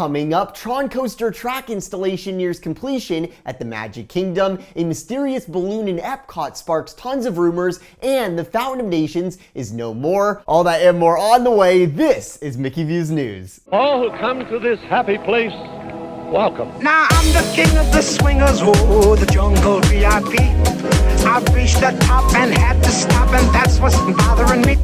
Coming up, Tron Coaster track installation nears completion at the Magic Kingdom, a mysterious balloon in Epcot sparks tons of rumors, and the Fountain of Nations is no more. All that and more on the way. This is Mickey Views News. All who come to this happy place, welcome. Now I'm the king of the swingers, oh, the jungle VIP. I've reached the top and had to stop, and that's what's bothering me.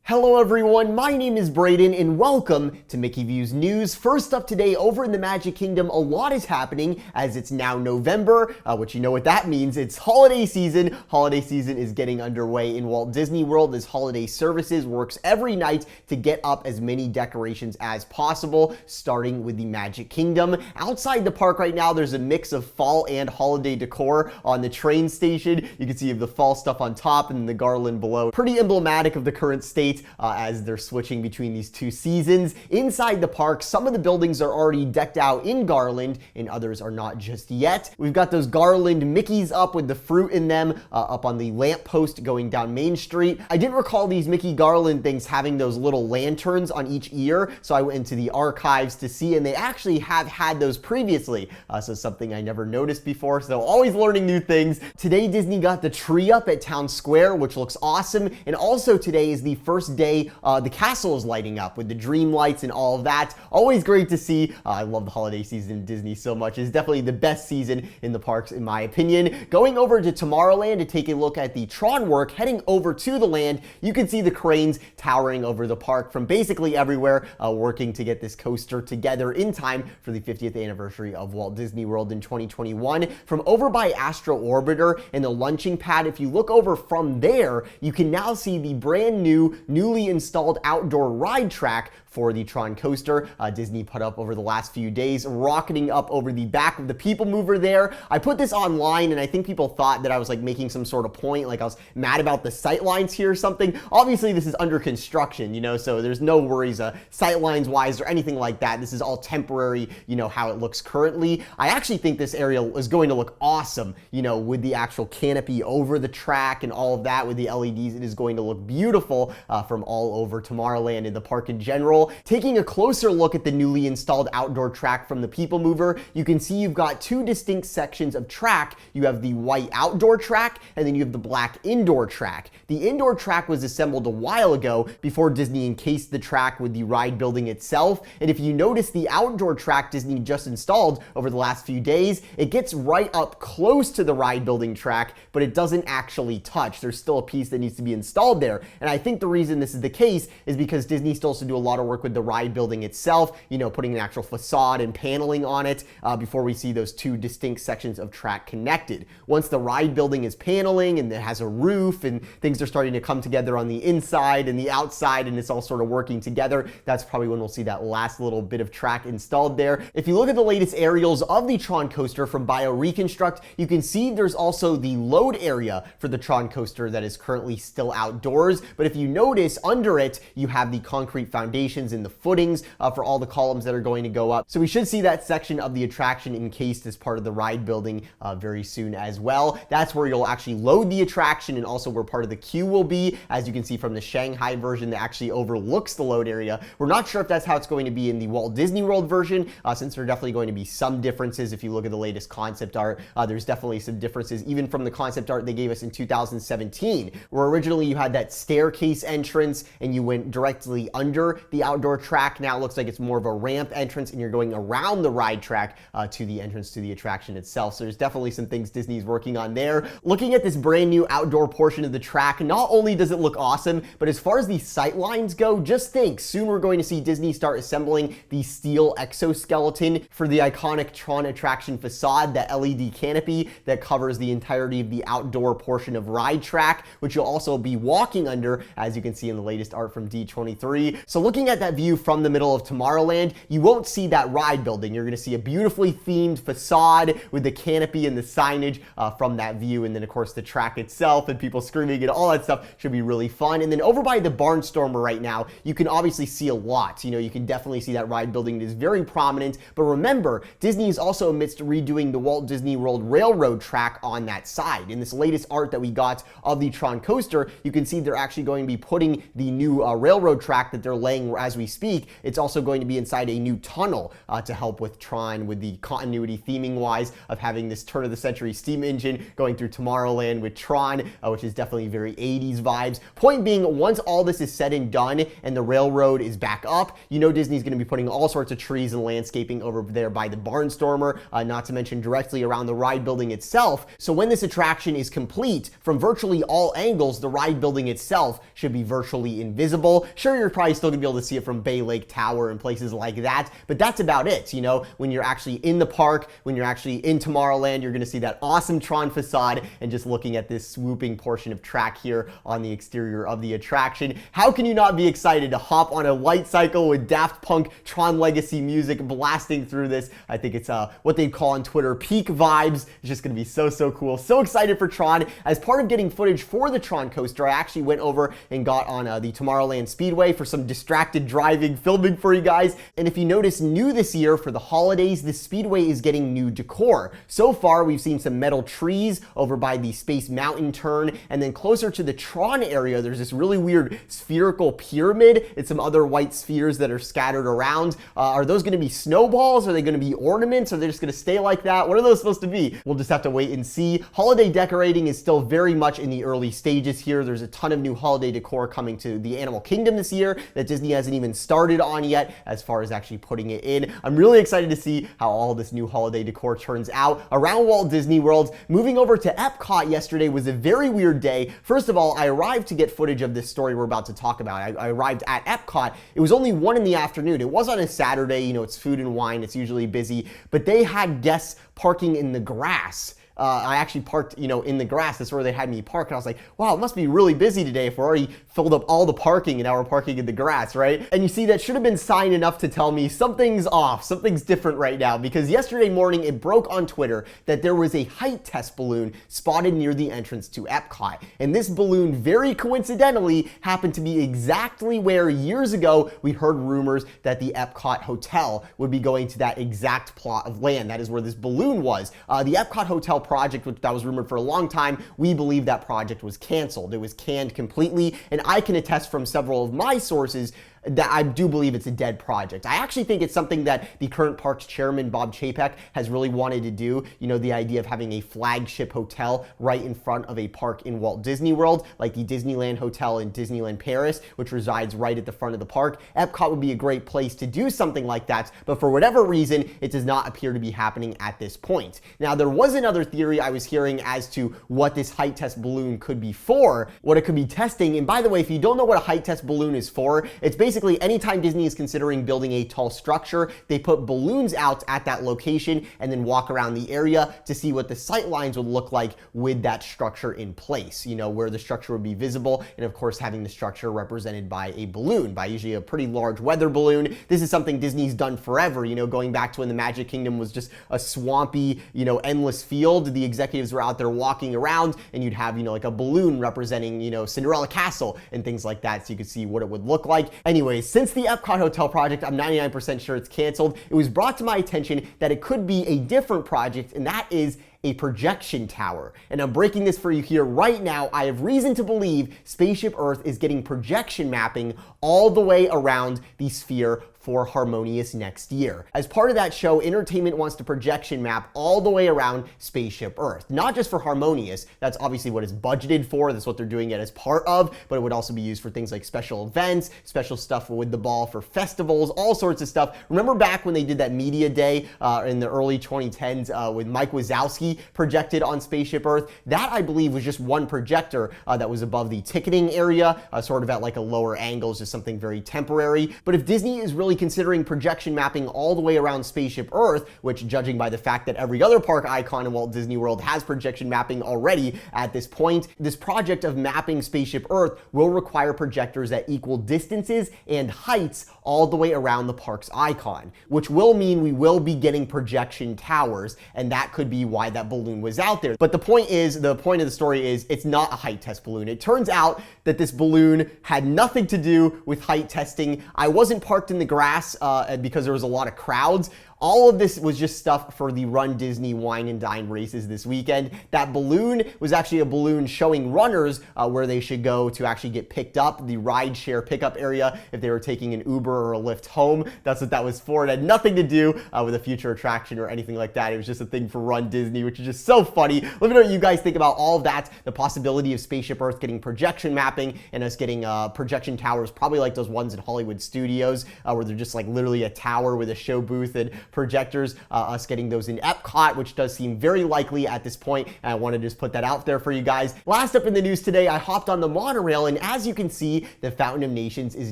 Hello everyone, my name is Brayden and welcome to Mickey Views News. First up today, over in the Magic Kingdom, a lot is happening as it's now November, which you know what that means. It's holiday season. Holiday season is getting underway in Walt Disney World as Holiday Services works every night to get up as many decorations as possible, starting with the Magic Kingdom. Outside the park right now, there's a mix of fall and holiday decor on the train station. You can see the fall stuff on top and the garland below. Pretty emblematic of the current state as they're switching between these two seasons. Inside the park, some of the buildings are already decked out in garland and others are not just yet. We've got those garland Mickeys up with the fruit in them up on the lamppost going down Main Street. I didn't recall these Mickey garland things having those little lanterns on each ear, so I went into the archives to see, and they actually have had those previously, so something I never noticed before, so always learning new things. Today Disney got the tree up at Town Square, which looks awesome, and also today is the first day the castle is lighting up with the dream lights and all of that. Always great to see. I love the holiday season in Disney so much. It's definitely the best season in the parks in my opinion. Going over to Tomorrowland to take a look at the Tron work, heading over to the land, you can see the cranes towering over the park from basically everywhere, working to get this coaster together in time for the 50th anniversary of Walt Disney World in 2021. From over by Astro Orbiter and the launching pad, if you look over from there, you can now see the brand newly installed outdoor ride track for the Tron Coaster. Disney put up over the last few days, rocketing up over the back of the People Mover there. I put this online and I think people thought that I was like making some sort of point, like I was mad about the sight lines here or something. Obviously this is under construction, you know, so there's no worries sight lines wise or anything like that. This is all temporary, you know, how it looks currently. I actually think this area is going to look awesome, you know, with the actual canopy over the track and all of that with the LEDs. It is going to look beautiful from all over Tomorrowland and the park in general. Taking a closer look at the newly installed outdoor track from the People Mover, you can see you've got two distinct sections of track. You have the white outdoor track and then you have the black indoor track. The indoor track was assembled a while ago before Disney encased the track with the ride building itself. And if you notice the outdoor track Disney just installed over the last few days, it gets right up close to the ride building track, but it doesn't actually touch. There's still a piece that needs to be installed there. And I think the reason this is the case is because Disney still has to do a lot of work with the ride building itself, you know, putting an actual facade and paneling on it before we see those two distinct sections of track connected. Once the ride building is paneling and it has a roof and things are starting to come together on the inside and the outside and it's all sort of working together, that's probably when we'll see that last little bit of track installed there. If you look at the latest aerials of the Tron Coaster from Bio Reconstruct, you can see there's also the load area for the Tron Coaster that is currently still outdoors. But if you notice under it, you have the concrete foundations and the footings for all the columns that are going to go up. So we should see that section of the attraction encased as part of the ride building very soon as well. That's where you'll actually load the attraction and also where part of the queue will be, as you can see from the Shanghai version that actually overlooks the load area. We're not sure if that's how it's going to be in the Walt Disney World version, since there are definitely going to be some differences. If you look at the latest concept art, there's definitely some differences even from the concept art they gave us in 2017, where originally you had that staircase entrance and you went directly under the outdoor track. Now it looks like it's more of a ramp entrance and you're going around the ride track to the entrance to the attraction itself. So there's definitely some things Disney's working on there. Looking at this brand new outdoor portion of the track, not only does it look awesome, but as far as the sight lines go, just think, soon we're going to see Disney start assembling the steel exoskeleton for the iconic Tron attraction facade, that LED canopy that covers the entirety of the outdoor portion of ride track, which you'll also be walking under, as you can see in the latest art from D23. So looking at that view from the middle of Tomorrowland, you won't see that ride building. You're going to see a beautifully themed facade with the canopy and the signage from that view, and then of course the track itself and people screaming and all that stuff should be really fun. And then over by the Barnstormer right now, you can obviously see a lot. You know, you can definitely see that ride building. It is very prominent, but remember, Disney is also amidst redoing the Walt Disney World railroad track on that side. In this latest art that we got of the Tron Coaster, you can see they're actually going to be putting the new railroad track that they're laying as as we speak, it's also going to be inside a new tunnel to help with Tron, with the continuity theming wise of having this turn of the century steam engine going through Tomorrowland with Tron, which is definitely very 80s vibes. Point being, once all this is said and done and the railroad is back up, you know Disney's going to be putting all sorts of trees and landscaping over there by the Barnstormer, not to mention directly around the ride building itself. So when this attraction is complete, from virtually all angles, the ride building itself should be virtually invisible. Sure, you're probably still going to be able to see it from Bay Lake Tower and places like that, but that's about it. You know, when you're actually in the park, when you're actually in Tomorrowland, you're going to see that awesome Tron facade, and just looking at this swooping portion of track here on the exterior of the attraction. How can you not be excited to hop on a light cycle with Daft Punk Tron Legacy music blasting through this? I think it's what they call on Twitter peak vibes. It's just going to be so cool. So excited for Tron. As part of getting footage for the Tron Coaster, I actually went over and got on the Tomorrowland Speedway for some distracted driving filming for you guys. And if you notice, new this year for the holidays, the Speedway is getting new decor. So far, we've seen some metal trees over by the Space Mountain turn, and then closer to the Tron area, there's this really weird spherical pyramid and some other white spheres that are scattered around. Are those going to be snowballs? Are they going to be ornaments? Are they just going to stay like that? What are those supposed to be? We'll just have to wait and see. Holiday decorating is still very much in the early stages here. There's a ton of new holiday decor coming to the Animal Kingdom this year that Disney hasn't even started on yet as far as actually putting it in. I'm really excited to see how all this new holiday decor turns out around Walt Disney World. Moving over to Epcot yesterday was a very weird day. First of all, I arrived to get footage of this story we're about to talk about. I arrived at Epcot. It was only 1 in the afternoon. It was on a Saturday, you know, it's food and wine, it's usually busy, but they had guests parking in the grass. I actually parked, you know, in the grass. That's where they had me park. And I was like, wow, it must be really busy today if we're already filled up all the parking and now we're parking in the grass, right? And you see, that should have been sign enough to tell me something's off, something's different right now, because yesterday morning it broke on Twitter that there was a height test balloon spotted near the entrance to Epcot. And this balloon, very coincidentally, happened to be exactly where years ago we heard rumors that the Epcot Hotel would be going to that exact plot of land. That is where this balloon was. The Epcot Hotel project, which that was rumored for a long time, we believe that project was canceled. It was canned completely, and I can attest from several of my sources that I do believe it's a dead project. I actually think it's something that the current parks chairman, Bob Chapek, has really wanted to do. You know, the idea of having a flagship hotel right in front of a park in Walt Disney World, like the Disneyland Hotel in Disneyland Paris, which resides right at the front of the park. Epcot would be a great place to do something like that, but for whatever reason, it does not appear to be happening at this point. Now, there was another theory I was hearing as to what this height test balloon could be for, what it could be testing. And by the way, if you don't know what a height test balloon is for, it's basically anytime Disney is considering building a tall structure, they put balloons out at that location and then walk around the area to see what the sight lines would look like with that structure in place, you know, where the structure would be visible, and of course having the structure represented by a balloon, by usually a pretty large weather balloon. This is something Disney's done forever, you know, going back to when the Magic Kingdom was just a swampy, you know, endless field. The executives were out there walking around and you'd have, you know, like a balloon representing, you know, Cinderella Castle and things like that, so you could see what it would look like. Anyways, since the Epcot Hotel project, I'm 99% sure it's canceled, it was brought to my attention that it could be a different project, and that is a projection tower. And I'm breaking this for you here right now. I have reason to believe Spaceship Earth is getting projection mapping all the way around the sphere for Harmonious next year. As part of that show, Entertainment wants to projection map all the way around Spaceship Earth. Not just for Harmonious, that's obviously what it's budgeted for, that's what they're doing it as part of, but it would also be used for things like special events, special stuff with the ball for festivals, all sorts of stuff. Remember back when they did that media day in the early 2010s with Mike Wazowski projected on Spaceship Earth? That, I believe, was just one projector that was above the ticketing area, sort of at like a lower angle, just something very temporary. But if Disney is really considering projection mapping all the way around Spaceship Earth, which, judging by the fact that every other park icon in Walt Disney World has projection mapping already at this point, this project of mapping Spaceship Earth will require projectors at equal distances and heights all the way around the park's icon, which will mean we will be getting projection towers, and that could be why that balloon was out there. But the point of the story is, it's not a height test balloon. It turns out that this balloon had nothing to do with height testing. I wasn't parked in the grass because there was a lot of crowds. All of this was just stuff for the Run Disney Wine and Dine races this weekend. That balloon was actually a balloon showing runners where they should go to actually get picked up, the ride share pickup area if they were taking an Uber or a lift home. That's what that was for. It had nothing to do with a future attraction or anything like that. It was just a thing for Run Disney, which is just so funny. Let me know what you guys think about all of that. The possibility of Spaceship Earth getting projection mapping and us getting projection towers, probably like those ones in Hollywood Studios, where they're just like literally a tower with a show booth and projectors. Us getting those in Epcot, which does seem very likely at this point. And I want to just put that out there for you guys. Last up in the news today, I hopped on the monorail, and as you can see, the Fountain of Nations is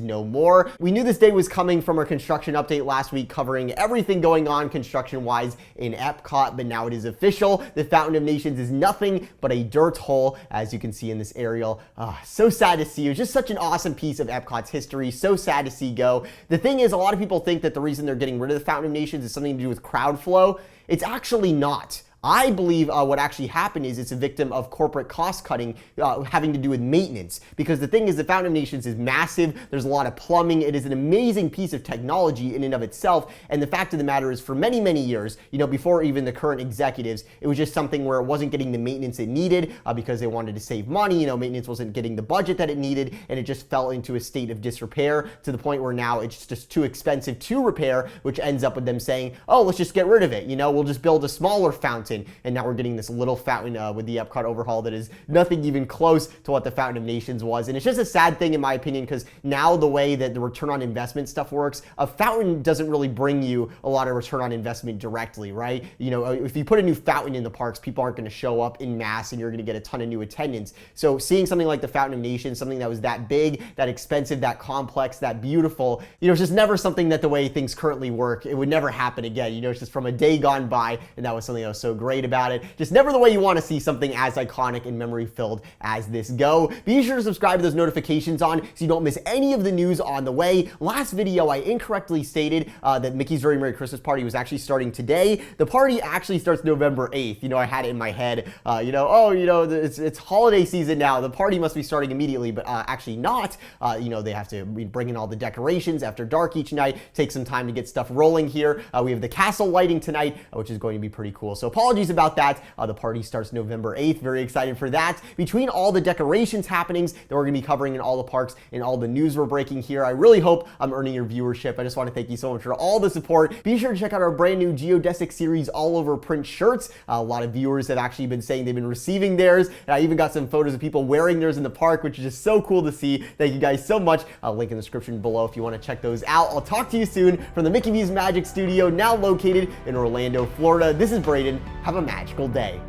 no more. We knew this day was coming from our construction update last week, covering everything going on construction-wise in Epcot, but now it is official. The Fountain of Nations is nothing but a dirt hole, as you can see in this aerial. So sad to see. It was just such an awesome piece of Epcot's history. So sad to see go. The thing is, a lot of people think that the reason they're getting rid of the Fountain of Nations is something to do with crowd flow. It's actually not. I believe what actually happened is it's a victim of corporate cost cutting having to do with maintenance. Because the thing is, the Fountain of Nations is massive. There's a lot of plumbing. It is an amazing piece of technology in and of itself. And the fact of the matter is, for many, many years, before even the current executives, it was just something where it wasn't getting the maintenance it needed because they wanted to save money. Maintenance wasn't getting the budget that it needed, and it just fell into a state of disrepair to the point where now it's just too expensive to repair, which ends up with them saying, oh, let's just get rid of it. We'll just build a smaller fountain. And now we're getting this little fountain with the Epcot overhaul that is nothing even close to what the Fountain of Nations was. And it's just a sad thing in my opinion, because now the way that the return on investment stuff works, a fountain doesn't really bring you a lot of return on investment directly, right? If you put a new fountain in the parks, people aren't going to show up in mass and you're going to get a ton of new attendance. So seeing something like the Fountain of Nations, something that was that big, that expensive, that complex, that beautiful, it's just never something that the way things currently work, it would never happen again. It's just from a day gone by, and that was something that was so great about it. Just never the way you want to see something as iconic and memory filled as this go. Be sure to subscribe to those notifications on so you don't miss any of the news on the way. Last video, I incorrectly stated that Mickey's Very Merry Christmas Party was actually starting today. The party actually starts November 8th. I had it in my head, it's holiday season now. The party must be starting immediately, but actually not. They have to bring in all the decorations after dark each night, take some time to get stuff rolling here. We have the castle lighting tonight, which is going to be pretty cool. So apologies about that. The party starts November 8th. Very excited for that. Between all the decorations happenings that we're going to be covering in all the parks and all the news we're breaking here, I really hope I'm earning your viewership. I just want to thank you so much for all the support. Be sure to check out our brand new Geodesic series all over print shirts. A lot of viewers have actually been saying they've been receiving theirs, and I even got some photos of people wearing theirs in the park, which is just so cool to see. Thank you guys so much. Link in the description below if you want to check those out. I'll talk to you soon from the Mickey V's Magic Studio, now located in Orlando, Florida. This is Brayden. Have a magical day.